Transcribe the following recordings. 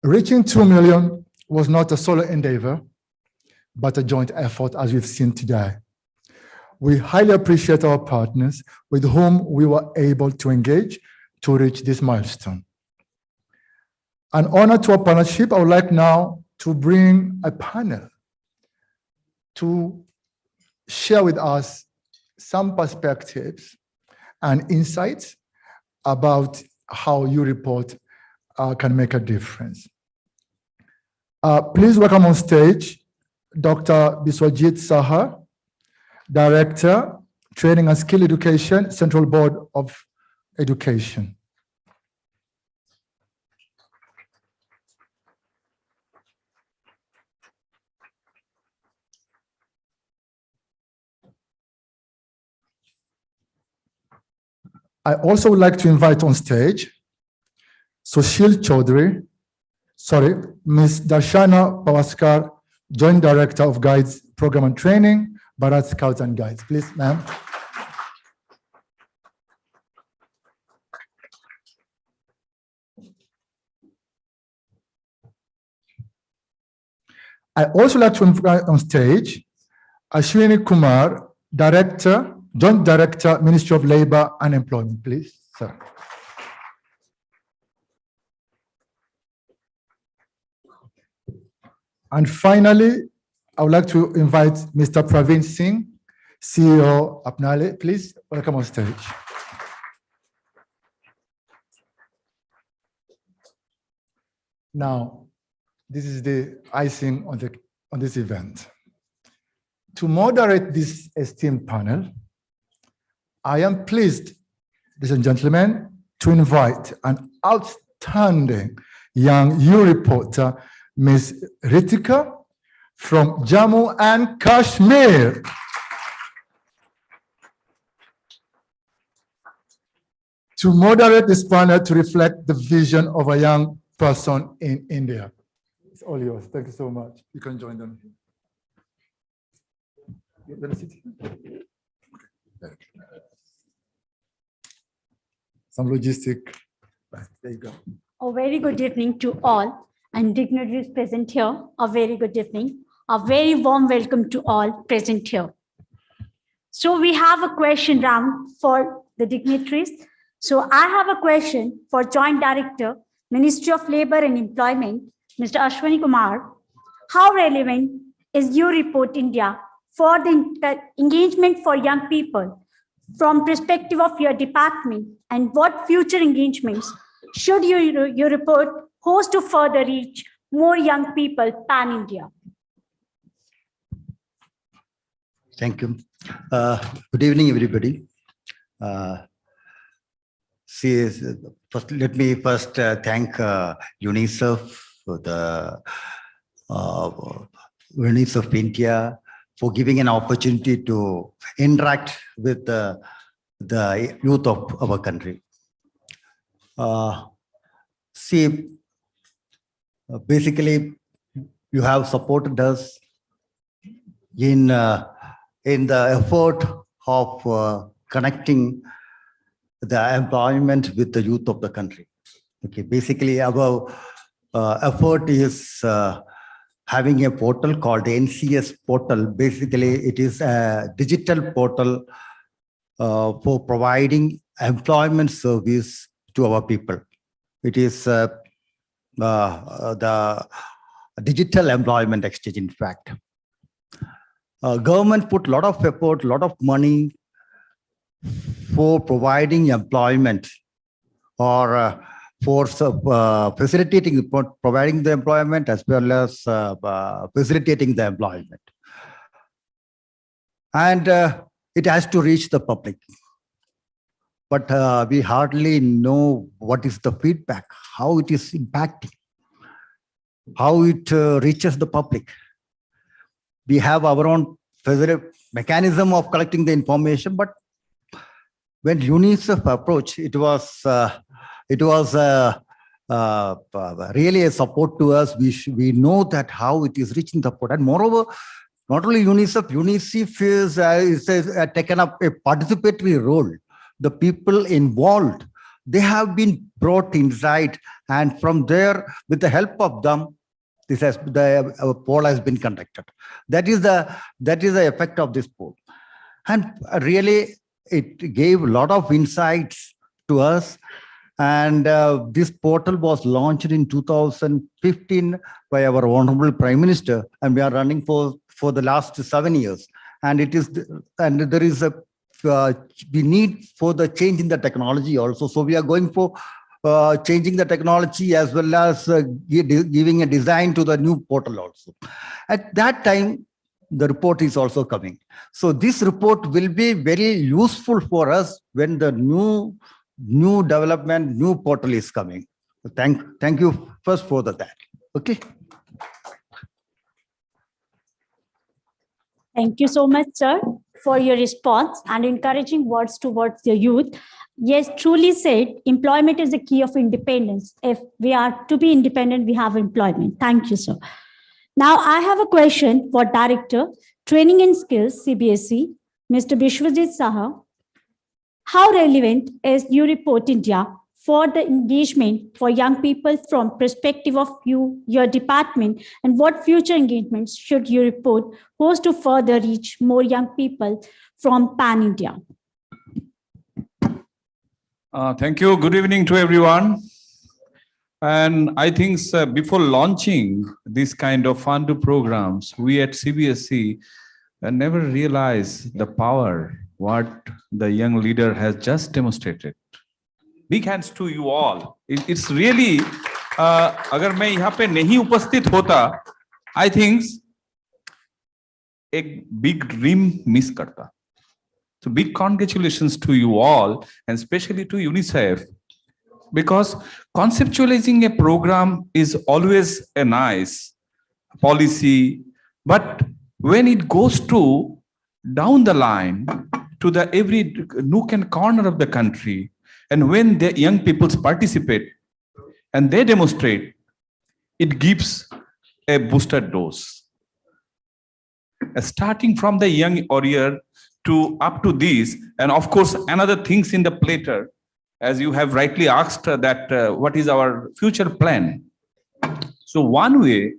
Reaching 2 million was not a solo endeavor, but a joint effort, as we've seen today. We highly appreciate our partners with whom we were able to engage to reach this milestone. An honor to our partnership, I would like now to bring a panel to share with us some perspectives and insights about how U-Report can make a difference. Please welcome on stage Dr. Biswajit Saha, Director, Training and Skill Education, Central Board of Education. I also would like to invite on stage Sushil Chaudhary, Ms. Darshana Pawaskar, Joint Director of Guides Program and Training, Bharat Scouts and Guides. Please, ma'am. I also like to invite on stage Ashwini Kumar, Director, Joint Director, Ministry of Labor and Employment, please, sir. And finally, I would like to invite Mr. Praveen Singh, CEO Apnale. Please welcome on stage. Now, this is the icing on this event. To moderate this esteemed panel, I am pleased, ladies and gentlemen, to invite an outstanding young U-Reporter, Ms. Ritika from Jammu and Kashmir. To moderate this panel to reflect the vision of a young person in India. It's all yours. Thank you so much. You can join them. Some logistic. There you go. A very good evening to all and dignitaries present here. A very good evening. A very warm welcome to all present here. So we have a question round for the dignitaries. So I have a question for Joint Director, Ministry of Labor and Employment, Mr. Ashwini Kumar. How relevant is U-Report India for the engagement for young people from perspective of your department, and what future engagements should U-Report host to further reach more young people pan-India? Thank you. Good evening, everybody. Let me first thank UNICEF for the UNICEF India for giving an opportunity to interact with the youth of our country. Basically, you have supported us in the effort of connecting the employment with the youth of the country. Okay, basically our effort is having a portal called NCS portal. Basically, it is a digital portal for providing employment service to our people. It is the digital employment exchange, in fact. Government put a lot of effort, a lot of money for providing employment or for facilitating, providing the employment as well as facilitating the employment. And it has to reach the public. But we hardly know what is the feedback, how it is impacting, how it reaches the public. We have our own mechanism of collecting the information, but when UNICEF approached, it was really a support to us. We know that how it is reaching the public. And moreover, not only UNICEF is taken up a participatory role. The people involved they have been brought inside, and from there, with the help of them, our poll has been conducted. That is the effect of this poll, and really it gave a lot of insights to us. And this portal was launched in 2015 by our Honorable Prime Minister, and we are running for the last 7 years. And there is a we need for the change in the technology also. So we are going for changing the technology as well as giving a design to the new portal also. At that time, the report is also coming. So this report will be very useful for us when the new development, new portal is coming. Thank you first for that. Okay. Thank you so much, sir, for your response and encouraging words towards the youth. Yes, truly said, employment is the key of independence. If we are to be independent, we have employment. Thank you, sir. Now, I have a question for Director, Training and Skills, CBSE, Mr. Bishwajit Saha. How relevant is New Report India for the engagement for young people from perspective of your department, and what future engagements should you report host to further reach more young people from Pan India? Thank you. Good evening to everyone. And I think before launching this kind of FANDU programs, we at CBSE never realized the power what the young leader has just demonstrated. Big hands to you all. It's really, अगर मैं यहाँ पे नहीं उपस्थित होता, I think एक big dream miss करता. So big congratulations to you all, and especially to UNICEF, because conceptualizing a program is always a nice policy, but when it goes to down the line to the every nook and corner of the country, and when the young people participate and they demonstrate, it gives a booster dose. Starting from the young warrior to up to this, and of course, another things in the platter, as you have rightly asked that what is our future plan? So one way,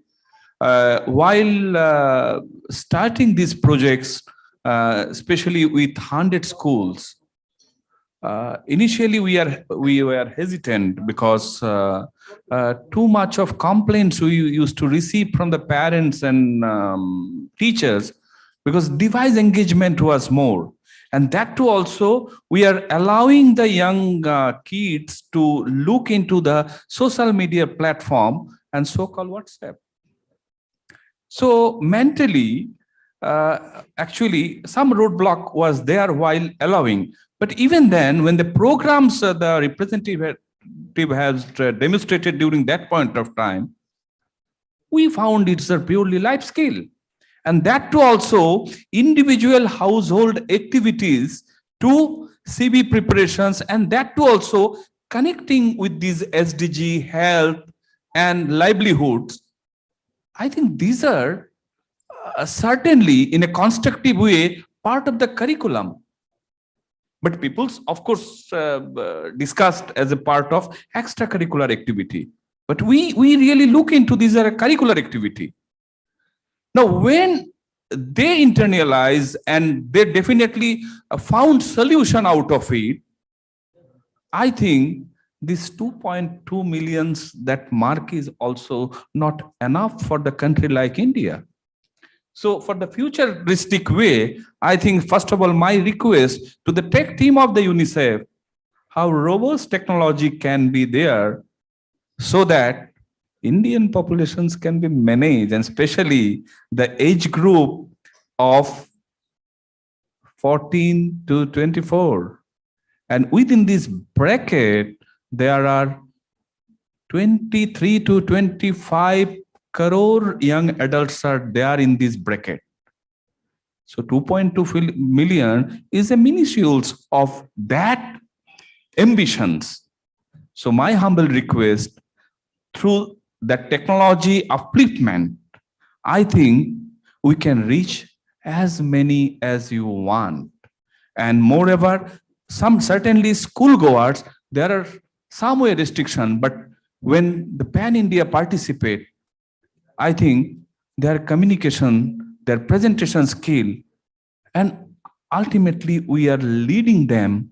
while starting these projects, especially with 100 schools, initially we were hesitant because too much of complaints we used to receive from the parents and teachers, because device engagement was more. And that too also, we are allowing the young kids to look into the social media platform and so-called WhatsApp. So mentally, actually, some roadblock was there while allowing. But even then, when the programs the representative has demonstrated during that point of time, we found it's a purely life skill. And that too also individual household activities to CB preparations, and that too also connecting with these SDG, health and livelihoods. I think these are certainly in a constructive way part of the curriculum. But people's, of course, discussed as a part of extracurricular activity. But we really look into these as a curricular activity. Now, when they internalize and they definitely found solution out of it, I think this 2.2 million, that mark is also not enough for the country like India. So for the futuristic way, I think, first of all, my request to the tech team of the UNICEF, how robust technology can be there so that Indian populations can be managed, and especially the age group of 14 to 24. And within this bracket, there are 23 to 25 crore young adults are there in this bracket. So 2.2 million is a minuscule of that ambitions. So my humble request, through that technology upliftment, I think we can reach as many as you want. And moreover, some certainly school goers, there are some way restriction, but when the Pan India participate, I think their communication, their presentation skill, and ultimately we are leading them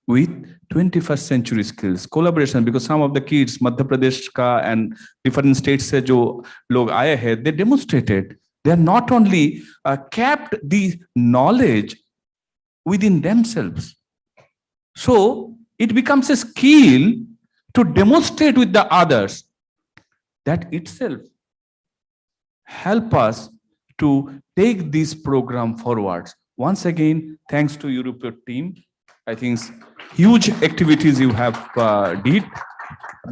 with 21st century skills, collaboration, because some of the kids, Madhya Pradesh ka and different states se jo log aaye hai, they demonstrated, they are not only kept the knowledge within themselves. So it becomes a skill to demonstrate with the others. That itself help us to take this program forward. Once again, thanks to European team. I think huge activities you have did,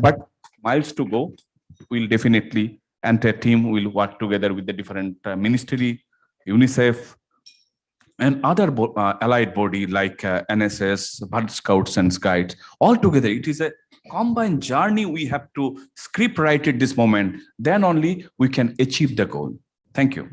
but miles to go. We'll definitely, and the team will work together with the different ministry, UNICEF, and other allied body like NSS, Bharat Scouts and Guides. All together, it is a combined journey we have to script write at this moment. Then only we can achieve the goal. Thank you.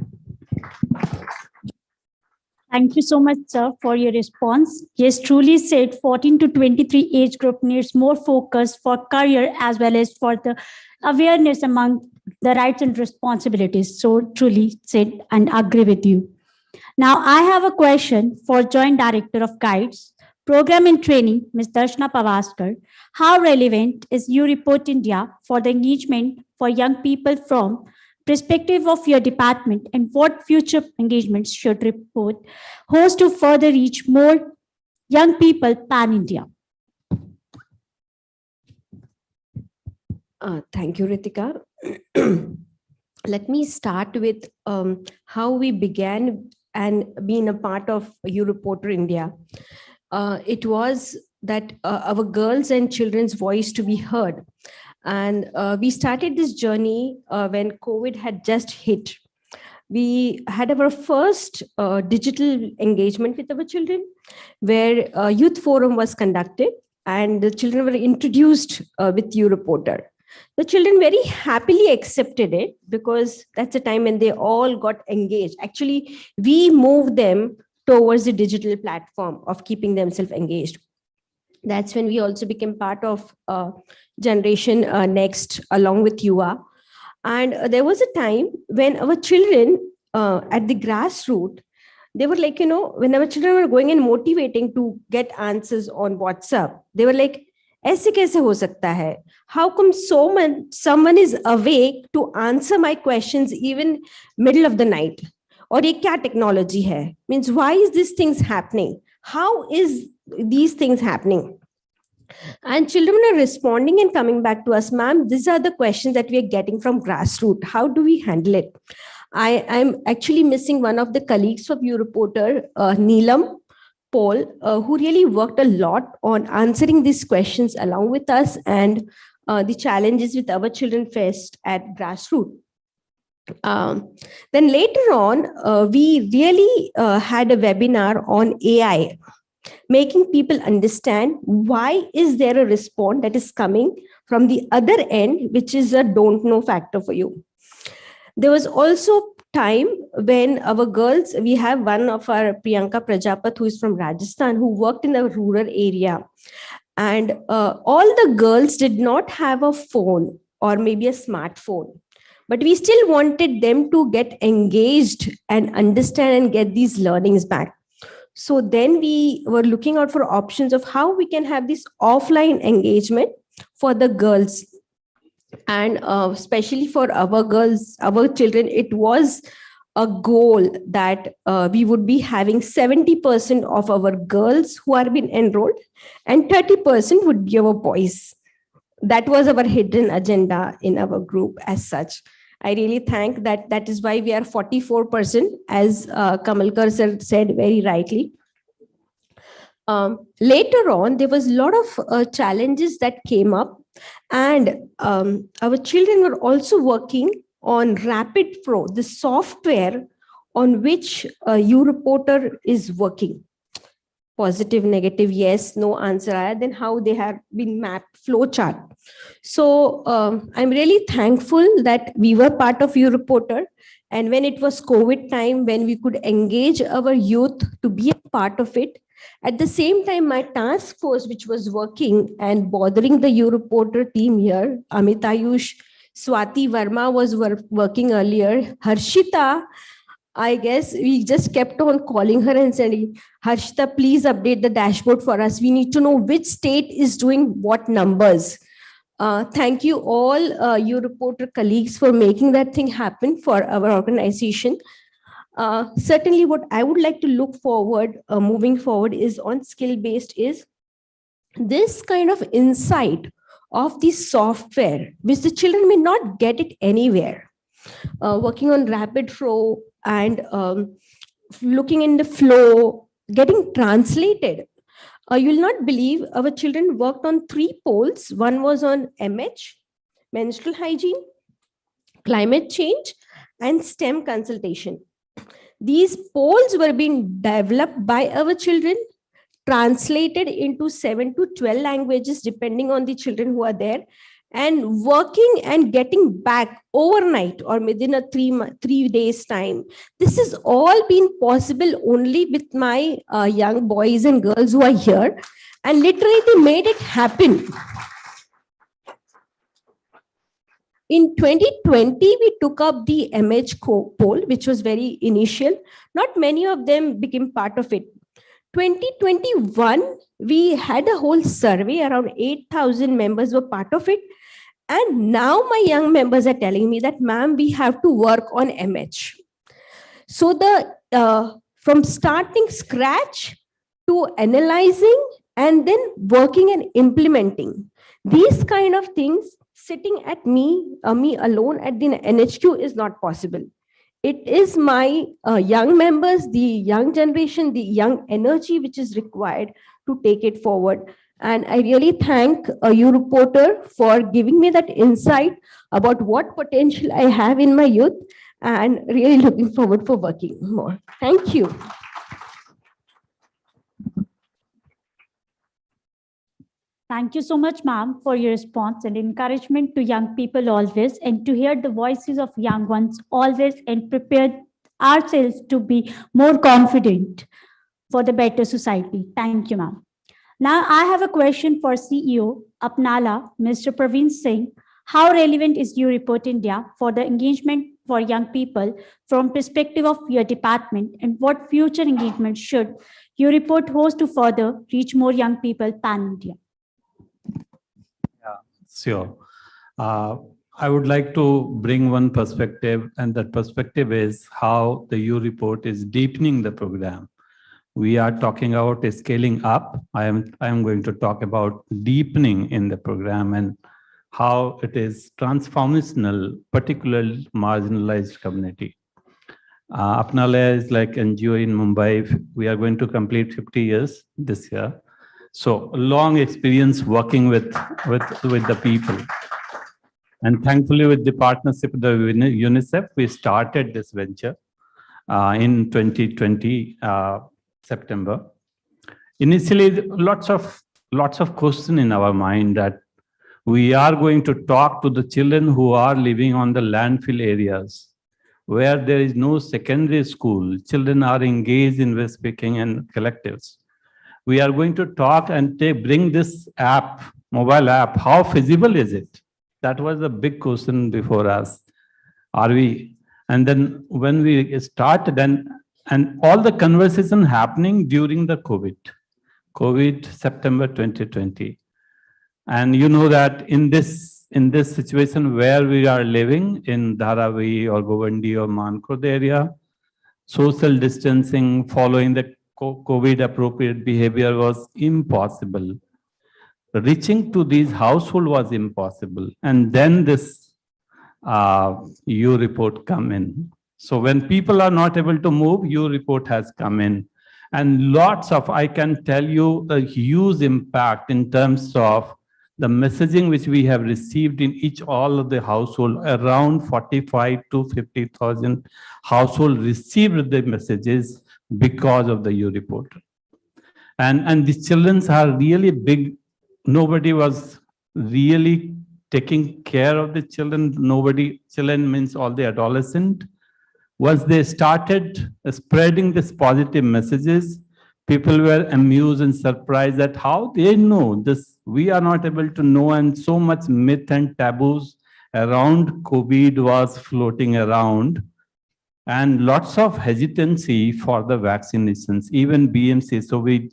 Thank you so much, sir, for your response. Yes, truly said, 14 to 23 age group needs more focus for career as well as for the awareness among the rights and responsibilities. So truly said and agree with you. Now, I have a question for Joint Director of Guides, Program and Training, Ms. Darshana Pavaskar. How relevant is You Report India for the engagement for young people from perspective of your department, and what future engagements should report host to further reach more young people pan-India? Thank you, Ritika. Let me start with how we began and being a part of You Reporter India. It was that our girls and children's voice to be heard. And we started this journey when COVID had just hit. We had our first digital engagement with our children, where a youth forum was conducted and the children were introduced with You Reporter. The children very happily accepted it because that's the time when they all got engaged. Actually, we moved them towards the digital platform of keeping themselves engaged. That's when we also became part of Generation Next along with UA. And there was a time when our children at the grassroots, they were like, when our children were going and motivating to get answers on WhatsApp, they were like, ऐसे कैसे हो सकता है? How come someone is awake to answer my questions even middle of the night? और ये क्या technology है? Means why is these things happening? How is these things happening? And children are responding and coming back to us, ma'am, these are the questions that we are getting from grassroots. How do we handle it? I'm actually missing one of the colleagues of You Reporter, Neelam Paul, who really worked a lot on answering these questions along with us and the challenges with our children faced at grassroots. Then later on, we really had a webinar on AI, making people understand why is there a response that is coming from the other end, which is a don't know factor for you. There was also time when our girls, we have one of our Priyanka Prajapat, who is from Rajasthan, who worked in a rural area. And all the girls did not have a phone or maybe a smartphone, but we still wanted them to get engaged and understand and get these learnings back. So then we were looking out for options of how we can have this offline engagement for the girls. And especially for our girls, our children, it was a goal that we would be having 70% of our girls who are being enrolled and 30% would be our boys. That was our hidden agenda in our group as such. I really think that is why we are 44%, as Kamalkar sir said very rightly. Later on, there was a lot of challenges that came up, and our children were also working on Rapid Pro, the software on which You Reporter is working. Positive, negative, yes, no answer, then how they have been mapped, flowchart. So I'm really thankful that we were part of You Reporter. And when it was COVID time, when we could engage our youth to be a part of it. At the same time, my task force, which was working and bothering the Europorter team here, Amit Ayush, Swati Verma was working earlier, Harshita, I guess we just kept on calling her and saying, Harshita, please update the dashboard for us. We need to know which state is doing what numbers. Thank you all, Europorter colleagues, for making that thing happen for our organization. Certainly what I would like to look forward, moving forward is on skill-based is this kind of insight of the software, which the children may not get it anywhere. Working on rapid flow and looking in the flow, getting translated. You'll not believe our children worked on 3 poles. One was on MH, menstrual hygiene, climate change, and STEM consultation. These poles were being developed by our children, translated into 7 to 12 languages, depending on the children who are there, and working and getting back overnight or within a 3 days time. This has all been possible only with my young boys and girls who are here, and literally they made it happen. In 2020, we took up the MH poll, which was very initial. Not many of them became part of it. 2021, we had a whole survey, around 8,000 members were part of it. And now my young members are telling me that, ma'am, we have to work on MH. So from starting scratch to analyzing and then working and implementing, these kind of things, sitting at me alone at the NHQ is not possible. It is my young members, the young generation, the young energy which is required to take it forward. And I really thank Europorter for giving me that insight about what potential I have in my youth, and really looking forward for working more. Thank you. Thank you so much, ma'am, for your response and encouragement to young people always, and to hear the voices of young ones always, and prepare ourselves to be more confident for the better society. Thank you, ma'am. Now, I have a question for CEO Apnala, Mr. Praveen Singh. How relevant is Eureport India for the engagement for young people from perspective of your department, and what future engagement should Eureport host to further reach more young people pan-India? Sure. I would like to bring one perspective, and that perspective is how the Eureport is deepening the program. We are talking about scaling up. I am going to talk about deepening in the program and how it is transformational, particularly marginalized community. Apnala is like NGO in Mumbai. We are going to complete 50 years this year. So long experience working with the people. And thankfully, with the partnership with the UNICEF, we started this venture in 2020, September. Initially, lots of questions in our mind that we are going to talk to the children who are living on the landfill areas where there is no secondary school. Children are engaged in waste picking and collectives. We are going to talk and bring this app, mobile app. How feasible is it? That was the big question before us. Are we? And then when we started, and all the conversation happening during the COVID, September 2020. And you know that in this situation where we are living in Dharavi or Govandi or Mankrod area, social distancing, following the COVID appropriate behavior was impossible. Reaching to these households was impossible. And then this Eureport come in. So when people are not able to move, Eureport has come in. And lots of, I can tell you, a huge impact in terms of the messaging which we have received in all of the household. Around 45 to 50,000 households received the messages because of the Eureport. And the children are really big. Nobody was really taking care of the children. Children means all the adolescent. Once they started spreading these positive messages, People were amused and surprised at how they know this. We are not able to know, and so much myth and taboos around COVID was floating around, and lots of hesitancy for the vaccinations, even BMC. So we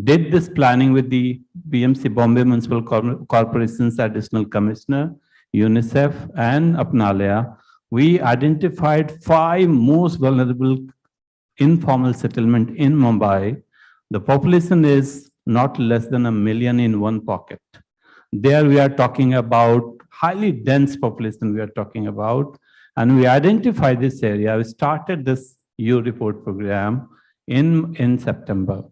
did this planning with the BMC, Bombay Municipal Corporation's Additional Commissioner, UNICEF, and Apnalaya. We identified 5 most vulnerable informal settlement in Mumbai. The population is not less than 1 million in one pocket. There we are talking about highly dense population we are talking about, and we identified this area. We started this U-Report program in September.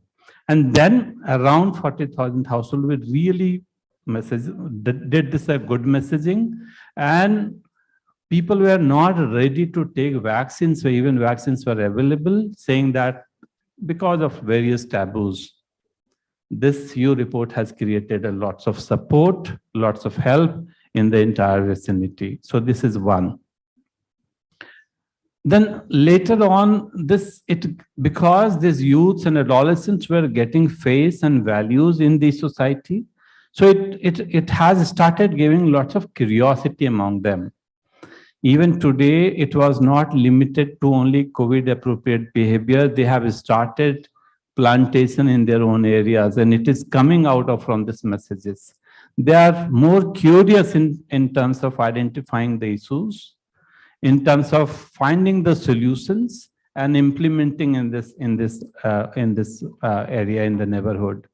And then around 40,000 households we really did this a good messaging, and people were not ready to take vaccines, so even vaccines were available, saying that because of various taboos, this U-Report has created a lots of support, lots of help in the entire vicinity. So this is one. Then later on, because these youths and adolescents were getting face and values in the society, so it has started giving lots of curiosity among them. Even today, it was not limited to only COVID appropriate behavior. They have started plantation in their own areas, and it is coming out from these messages. They are more curious in terms of identifying the issues, in terms of finding the solutions and implementing in this area in the neighborhood.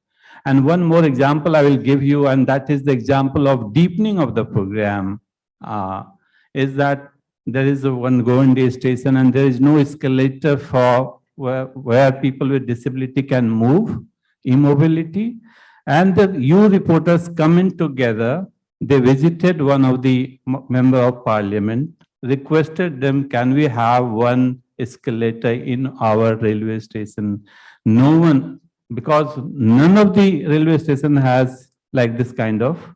And one more example I will give you, and that is the example of deepening of the program, is that there is one Govandi station and there is no escalator for where people with disability can move, immobility. And the U-Reporters coming together, they visited one of the member of parliament, requested them, can we have one escalator in our railway station? No one, because none of the railway station has like this kind of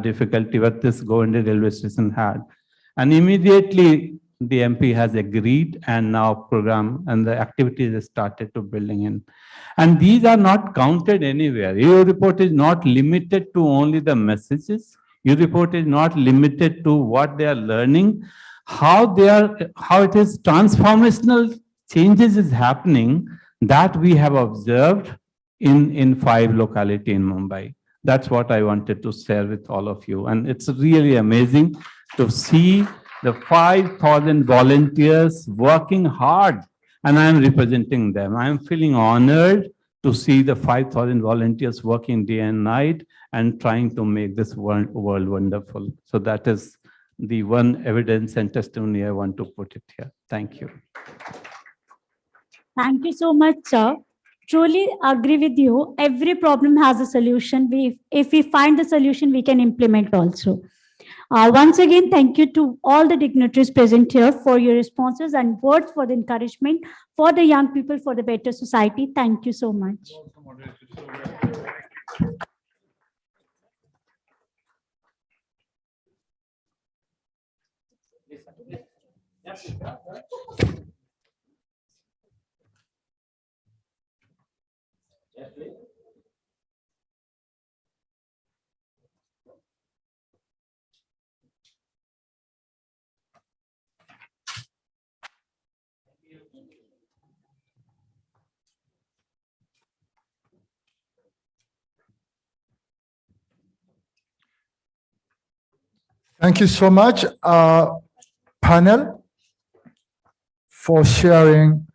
difficulty what this Govandi railway station had. And immediately the MP has agreed, and now program and the activities have started to building in. And these are not counted anywhere. Your report is not limited to only the messages. Your report is not limited to what they are learning, how it is transformational changes is happening that we have observed in 5 localities in Mumbai. That's what I wanted to share with all of you. And it's really amazing to see the 5,000 volunteers working hard, and I'm representing them. I'm feeling honored to see the 5,000 volunteers working day and night and trying to make this world wonderful. So that is the one evidence and testimony I want to put it here. Thank you. Thank you so much, sir. Truly agree with you. Every problem has a solution. If we find the solution, we can implement also. Once again, thank you to all the dignitaries present here for your responses and words for the encouragement for the young people for the better society. Thank you so much. Thank you so much, panel, for sharing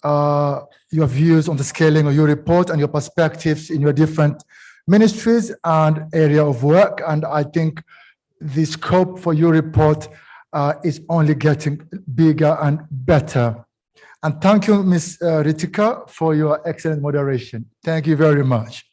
your views on the scaling of your report and your perspectives in your different ministries and area of work. And I think the scope for your report is only getting bigger and better. And thank you, Ms. Ritika, for your excellent moderation. Thank you very much.